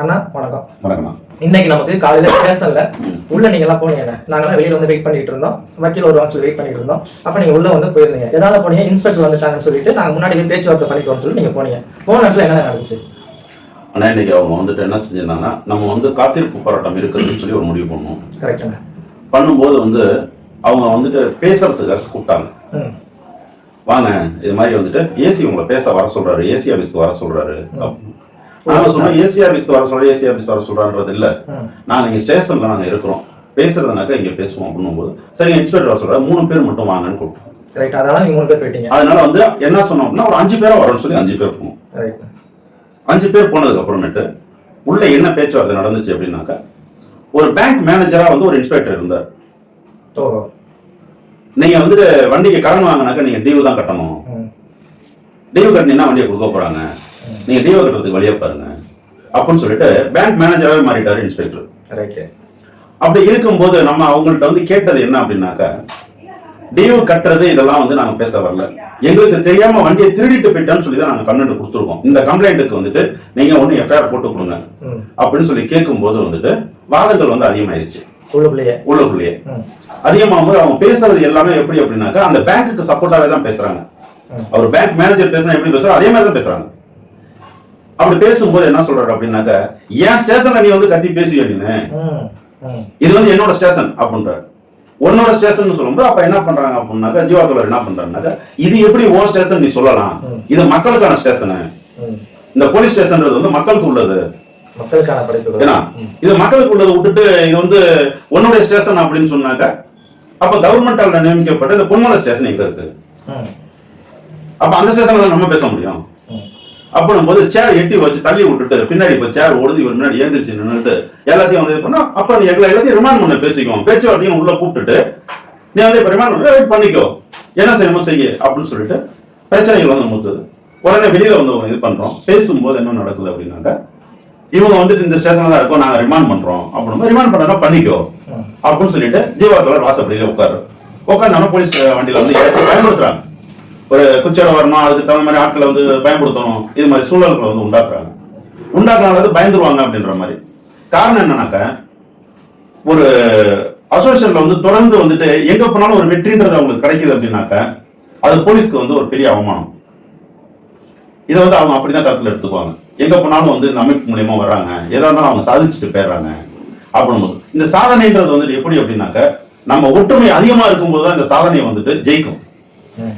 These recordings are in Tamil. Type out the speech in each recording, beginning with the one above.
அண்ணா வணக்கம். வணக்கம். இன்னைக்கு நமக்கு காலையில ஸ்டேஷன்ல உள்ள நீங்க எல்லாம் போனீங்க. நாங்களாம் வெளியில வந்து வெயிட் பண்ணிட்டு இருந்தோம். வக்கீல் ஒரு வாரம் வெயிட் பண்ணிட்டு இருந்தோம். அப்ப நீங்க உள்ள வந்து போயிருந்தீங்க. எதாவது போனீங்க, இன்ஸ்பெக்டர் வந்துட்டாங்கன்னு சொல்லிட்டு நாங்க முன்னாடி பேச்சுவார்த்தை பண்ணிட்டோம்னு சொல்லி நீங்க போனீங்க. போன இடத்துல என்ன நடந்துச்சு? ஆனா இன்னைக்கு அவங்க வந்துட்டு என்ன செஞ்சிருந்தாங்கன்னா, நம்ம வந்து காத்திருப்பு போராட்டம் இருக்குதுன்னு சொல்லி ஒரு முடிவு பண்ணோம். கரெக்டுங்க. பண்ணும்போது வந்து அவங்க வந்துட்டு பேசுறதுக்காக கூப்பிட்டாங்க. வாங்க இது மாதிரி வந்துட்டு ஏசி உங்களை பேச வர சொல்றாரு, ஏசி ஆபீஸ்க்கு வர சொல்றாரு. நாங்க சொன்னோம் ஏசி ஆபீஸ்க்கு வர சொல்ற, ஏசி ஆபீஸ் வர சொல்றான்றது இல்ல, நாங்க இங்க ஸ்டேஷன்ல நாங்க இருக்கிறோம், பேசுறதுனாக்கா இங்க பேசுவோம் அப்படின்னும் போது சரி இன்ஸ்பெக்டர் வர சொல்றாரு, 3 பேர் மட்டும் வாங்கன்னு கூப்பிட்டோம். ரைட். அதனால நீங்க 3 பேர் போயிட்டீங்க. அதனால வந்து என்ன சொன்னோம் அப்படின்னா ஒரு 5 பேரா வரணும்னு சொல்லி 5 பேர் போனோம். ரைட். 5 பேர் போனதுக்கு அப்புறமேட்டு உள்ள என்ன பேச்சுவார்த்தை நடந்துச்சு அப்படின்னாக்கா, ஒரு பேங்க் மேனேஜரா வந்து ஒரு இன்ஸ்பெக்டர் இருந்தார். நீங்க வந்துட்டு வண்டிக்கு கடன் வாங்கினாக்கா நீங்க டியூ தான் கட்டணும், டியூ கட்டினீங்கன்னா வண்டியை கொடுக்க போறாங்க, நீங்க டியூ கட்டுறதுக்கு வழியா பாருங்க அப்படின்னு சொல்லிட்டு பேங்க் மேனேஜராகவே மாறிட்டாரு இன்ஸ்பெக்டர். அப்படி இருக்கும்போது நம்ம அவங்கள்ட்ட வந்து கேட்டது என்ன அப்படின்னாக்கா, டியூ கட்டுறது இதெல்லாம் வந்து நாங்க பேச வரல, எங்களுக்கு தெரியாம வண்டியை திருடிட்டு போயிட்டான்னு சொல்லி தான் நாங்க கம்ப்ளைண்ட் கொடுத்துருக்கோம், இந்த கம்ப்ளைண்ட்டுக்கு வந்துட்டு நீங்க ஒண்ணு எஃப்ஐஆர் போட்டு கொடுங்க அப்படின்னு சொல்லி கேட்கும் போது வந்துட்டு வாதங்கள் வந்து அதிகமாயிருச்சு. உள்ளுக்குள்ளேயே அதிகமாகும் போது அவங்க பேசுறது எல்லாமே எப்படி அப்படின்னாக்கா அந்த பேங்க்குக்கு சப்போர்ட்டாவே தான் பேசுறாங்க. அவர் பேங்க் மேனேஜர் பேசுனா எப்படி பேசுறாரு அதே மாதிரி தான் பேசுறாங்க. அப்படி பேசும்போது என்ன சொல்றாரு அப்படின்னாக்கா, என் ஸ்டேஷன்ல நீ வந்து கத்தி பேசுவீ அப்படின்னு, இது வந்து என்னோட ஸ்டேஷன் அப்படின்றாரு. உன்னோட ஸ்டேஷன் சொல்லும்போது அப்ப என்ன பண்றாங்க அப்படின்னாக்கா, ஜீவாத்தோழர் என்ன பண்றாருனாக்கா, இது எப்படி ஓ ஸ்டேஷன் நீ சொல்லலாம், இது மக்களுக்கான ஸ்டேஷன், இந்த போலீஸ் ஸ்டேஷன்ன்றது வந்து மக்களுக்கு உள்ளது, இது மக்களுக்கு உள்ளது விட்டுட்டு இது வந்து உன்னுடைய ஸ்டேஷன் அப்படின்னு சொன்னாக்கா, அப்ப கவர்மெண்டால நியமிக்கப்பட்ட இந்த பொன்மலை ஸ்டேஷன் எங்க இருக்கு, அப்ப அந்த ஸ்டேஷன்ல நம்ம பேச முடியும் அப்படின்னும் போது சேர் எட்டி வச்சு தள்ளி விட்டுட்டு பின்னாடி இப்ப சேர் ஒடுதி முன்னாடி ஏந்திரிச்சு நின்றுட்டு எல்லாத்தையும் வந்து பண்ணா, அப்ப நீ எல்லாத்தையும் ரிமாண்ட் பண்ண பேசிக்குவோம், பேச்சுவார்த்தையும் உள்ள கூப்பிட்டுட்டு நீ வந்து இப்ப ரிமாண்ட் பண்ணிக்கோ, என்ன செய்யணுமோ செய்ய அப்படின்னு சொல்லிட்டு பிரச்சனைகள் வந்து முத்துது. உடனே வெளியில வந்து இது பண்றோம். பேசும்போது என்ன நடக்குது அப்படின்னாக்கா, இவங்க வந்துட்டு இந்த ஸ்டேஷன்ல தான் இருக்கோம், நாங்க ரிமாண்ட் பண்றோம் அப்படின்னு, ரிமாண்ட் பண்ணா பண்ணிக்கோ அப்படின்னு சொல்லிட்டு ஜீவாத்தோழர் வாசப்படியில உட்கார்ந்து போலீஸ் வண்டியில வந்து பயன்படுத்துறாங்க. ஒரு குச்சலை வரணும், அதுக்கு தகுந்த மாதிரி ஆட்களை வந்து பயன்படுத்தணும், இது மாதிரி சூழல்களை வந்து உண்டாக்குறாங்க பயந்துருவாங்க அப்படின்ற மாதிரி. காரணம் என்னன்னாக்க, ஒரு அசோசியேஷன்ல வந்து தொடர்ந்து வந்துட்டு எங்க போனாலும் ஒரு வெற்றின்றது அவங்களுக்கு கிடைக்குது அப்படின்னாக்க அது போலீஸ்க்கு வந்து ஒரு பெரிய அவமானம். இதை வந்து அவங்க அப்படிதான் கருத்துல எடுத்துக்குவாங்க. எங்க போனாலும் வந்து இந்த அமைப்பு மூலியமா வர்றாங்க, எதா இருந்தாலும் அவங்க சாதிச்சுட்டு போயிடுறாங்க அப்படின்போது இந்த சாதனைன்றது வந்துட்டு எப்படி அப்படின்னாக்க, நம்ம ஒற்றுமை அதிகமா இருக்கும்போது தான் இந்த சாதனையை வந்துட்டு ஜெயிக்கும்.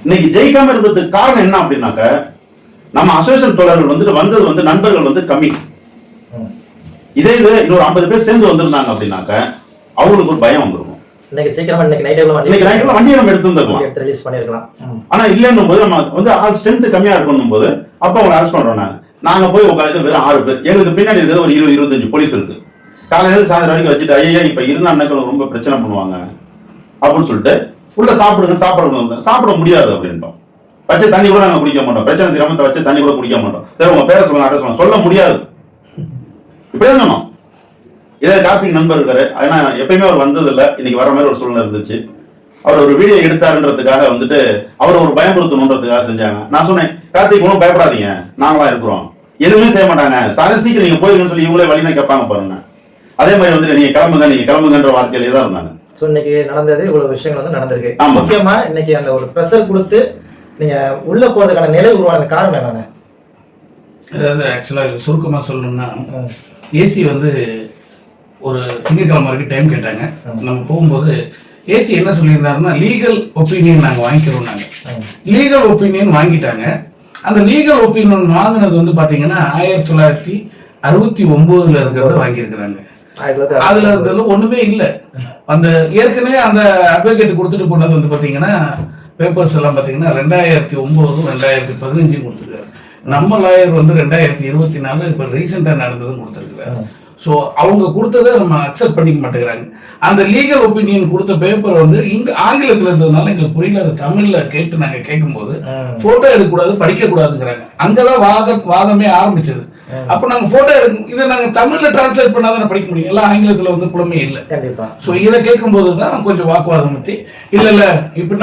இன்னைக்கு ஜெயிக்காம இருந்ததுக்கு காரணம் என்ன அப்படின்னாக்க, நம்ம அசோசியேஷன் தோழர்கள் வந்துட்டு வந்தது வந்து நண்பர்கள் வந்து கம்மி. இதே இது இன்னொரு 50 பேர் சேர்ந்து வந்திருந்தாங்க அப்படின்னாக்க அவங்களுக்கு ஒரு பயம் வந்துருக்கும். இன்னைக்கு நைட்ல வண்டியை நம்ம எடுத்துருக்கலாம். ஆனா இல்லைன்னும் போது நம்ம வந்து ஆள் ஸ்ட்ரென்த் கம்மியா இருக்கணும் போது அப்ப அவங்க அரெஸ்ட் பண்றோம். நாங்க போய் உட்காந்து வெறும் 6 பேர், எங்களுக்கு பின்னாடி இருக்கிறது ஒரு 20-25 போலீஸ் இருக்கு. காலையில சாயந்தரம் வரைக்கும் வச்சுட்டு ஐயா இப்ப இருந்தா அன்னைக்கு ரொம்ப பிரச்சனை பண்ணுவாங்க அப்படின்னு சொல்லிட்டு உள்ள சாப்பிட முடியாது அப்படின்ட்டோம். வச்ச தண்ணி கூட நாங்க குடிக்க மாட்டோம், பிரச்சனை தெரியாம வச்ச தண்ணி கூட குடிக்க மாட்டோம். சரி உங்க பேரை சொல்லுங்க, அட்ரஸ் சொல்ல முடியாது, இப்படிதான் சொன்னோம். இதே கார்த்திக் நண்பர் இருக்காரு, ஏன்னா எப்பயுமே அவர் வந்தது இல்லை, இன்னைக்கு வர மாதிரி ஒரு சூழ்நிலை இருந்துச்சு. அவர் ஒரு வீடியோ எடுத்தாருன்றதுக்காக வந்துட்டு அவர் ஒரு பயன்படுத்தணுன்றதுக்காக செஞ்சாங்க. நான் சொன்னேன், கார்த்திக் ஒன்றும் பயப்படாதீங்க, நாங்களா இருக்கிறோம், எதுவுமே செய்ய மாட்டாங்க, சாதனை சீக்கிரம் நீங்க போயிருங்கன்னு சொல்லி இவங்களே வழினா கேட்பாங்க பாருங்க. அதே மாதிரி வந்துட்டு நீங்க கிளம்புங்கன்ற வார்த்தையிலே தான் இருந்தாங்க. சோ இன்னைக்கு நடந்தது இவ்வளவு விஷயங்கள் வந்து நடந்திருக்கு. முக்கியமா இன்னைக்கு அந்த ஒரு பிரஷர் கொடுத்து நீங்க உள்ள போறதுக்கான நிலை உருவான காரணம் என்னன்னா, அதாவது ஆக்சுவலா இது சுருக்கமா சொல்லணும்னா, ஏசி வந்து ஒரு திங்கட்கிழமை வரைக்கும் டைம் கேட்டாங்க. நம்ம போகும்போது ஏசி என்ன சொல்லியிருந்தாருன்னா, லீகல் ஒப்பீனியன் நாங்கள் வாங்கிக்கிறோம். லீகல் ஒப்பீனியன் வாங்கிட்டாங்க. அந்த லீகல் ஒப்பீனியன் வாங்கினது வந்து பாத்தீங்கன்னா 1969 இருக்கிறத வாங்கியிருக்கிறாங்க. அதுல ஒண்ணுமே இல்லை. அந்த ஏற்கனவே அந்த அட்வொகேட் கொடுத்துட்டு போனது வந்து பாத்தீங்கன்னா பேப்பர்ஸ் எல்லாம் பாத்தீங்கன்னா 2009 2015 கொடுத்துருக்காரு. நம்ம லாயர் வந்து 2024 இப்ப ரீசெண்டா நடந்ததுன்னு கொடுத்துருக்காரு. ஸோ அவங்க கொடுத்ததை நம்ம அக்செப்ட் பண்ணிக்க மாட்டேங்கிறாங்க. அந்த லீகல் ஒப்பீனியன் கொடுத்த பேப்பர் வந்து இங்க ஆங்கிலத்தில் இருந்ததுனால எங்களுக்கு புரியல. அது தமிழ்ல கேட்டு நாங்கள் கேட்கும்போது போட்டோ எடுக்கக்கூடாது, படிக்கக்கூடாதுங்கிறாங்க. அங்கதான் வாதமே ஆரம்பிச்சது. அப்போ நாங்க போட்டோ எடுக்கும் இதை நாங்க தமிழ்ல டிரான்ஸ்லேட் பண்ணாதான் படிக்க முடியும், எல்லாம் ஆங்கிலத்துல வந்து புலமே இல்லை. கண்டிப்பா. ஸோ இதை கேட்கும் போதுதான் கொஞ்சம் வாக்குவாதம் பற்றி இல்ல இப்படி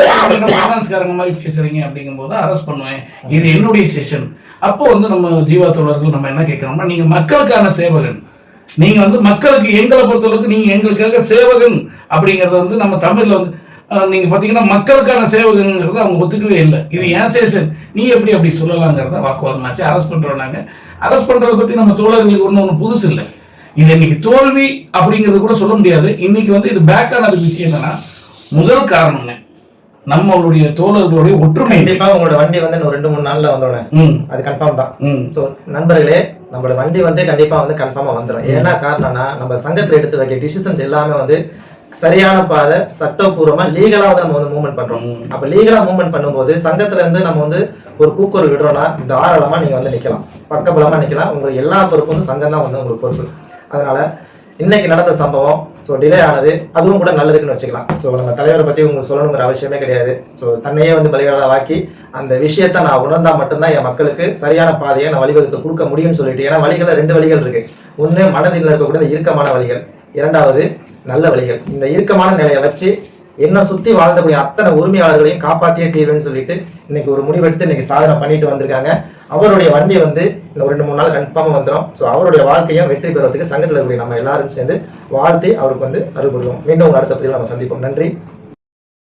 பைனான்ஸ்காரங்க மாதிரி பேசுறீங்க அப்படிங்கும் போது அரெஸ்ட் பண்ணுவேன், இது என்னுடைய செஷன். அப்போ வந்து நம்ம ஜீவா தோழர்கள் நம்ம என்ன கேட்கிறோம்னா, நீங்க மக்களுக்கான சேவகன், நீங்க வந்து மக்களுக்கு எங்களை பொறுத்தளவுக்கு நீங்க எங்களுக்காக சேவகன் அப்படிங்கறத வந்து நம்ம தமிழ்ல வந்து நீங்க பாத்தீங்கன்னா மக்களுக்கான சேவகங்கிறத அவங்க ஒத்துக்கவே இல்லை. இது ஏன் சேஷன், நீ எப்படி அப்படி சொல்லலாங்கிறத வாக்குவாதம் ஆச்சு. அரெஸ்ட் பண்றோம்னாங்க. அரெஸ்ட் பண்றதை பத்தி நம்ம தோழர்களுக்கு ஒன்றும் புதுசு இல்லை. இது இன்னைக்கு தோல்வி அப்படிங்கிறது கூட சொல்ல முடியாது. இன்னைக்கு வந்து இது பேக் ஆன விஷயம் என்னன்னா, முதல் காரணம் நம்மளுடைய தோழர்களுடைய ஒற்றுமை. கண்டிப்பா உங்களோட வண்டி வந்து இன்னும் 2-3 நாள்ல வந்தோடனே அது கன்ஃபார்ம் தான். ஸோ நண்பர்களே, நம்மளோட வண்டி வந்து கண்டிப்பா வந்து கன்ஃபார்மா வந்துடும். ஏன்னா காரணம்னா நம்ம சங்கத்துல எடுத்து வைக்க டிசிஷன்ஸ் எல்லாமே வந்து சரியான பாதை, சட்டப்பூர்வமா லீகலா வந்து நம்ம வந்து மூவ்மெண்ட் பண்றோம். அப்ப லீகலா மூவ்மெண்ட் பண்ணும்போது சங்கத்துல இருந்து நம்ம வந்து ஒரு கூக்குரல் விடுறோம்னா தாராளமா நீங்க வந்து நிக்கலாம், பக்கபலமா நிக்கலாம். உங்களுக்கு எல்லா பொறுப்பும் வந்து சங்கம் தான் வந்து உங்களுக்கு பொறுப்பு. அதனால இன்னைக்கு நடந்த சம்பவம் ஸோ டிலே ஆனது, அதுவும் கூட நல்லதுக்குன்னு வச்சுக்கலாம். ஸோ நம்ம தலைவரை பத்தி உங்களுக்கு சொல்லணுங்கிற அவசியமே கிடையாது. ஸோ தன்னையே வந்து பலிகடாவாக்கி அந்த விஷயத்த நான் உணர்ந்தா மட்டும்தான் என் மக்களுக்கு சரியான பாதையை நான் வழிவகுத்து கொடுக்க முடியும்னு சொல்லிட்டு. ஏன்னா வழிகள் 2 வழிகள் இருக்கு. ஒண்ணு மனதில் இருக்கக்கூடிய இறுக்கமான வழிகள், இரண்டாவது நல்ல வழிகள். இந்த இறுக்கமான நிலையை வச்சு என்ன சுத்தி வாழ்ந்தக்கூடிய அத்தனை உரிமையாளர்களையும் காப்பாத்தியே தீர்வுன்னு சொல்லிட்டு இன்னைக்கு ஒரு முடிவெடுத்து இன்னைக்கு சாதனை பண்ணிட்டு வந்திருக்காங்க. அவருடைய வண்டி வந்து இந்த 2-3 நாள் கன்ஃபார்மா வந்துடும். ஸோ அவருடைய வாழ்க்கையும் வெற்றி பெறுவதற்கு சங்கத்தில் இருக்கக்கூடிய நம்ம எல்லாரும் சேர்ந்து வாழ்த்தி அவருக்கு வந்து அருள் புரிவோம். மீண்டும் அடுத்த பதிவில் நம்ம சந்திப்போம். நன்றி.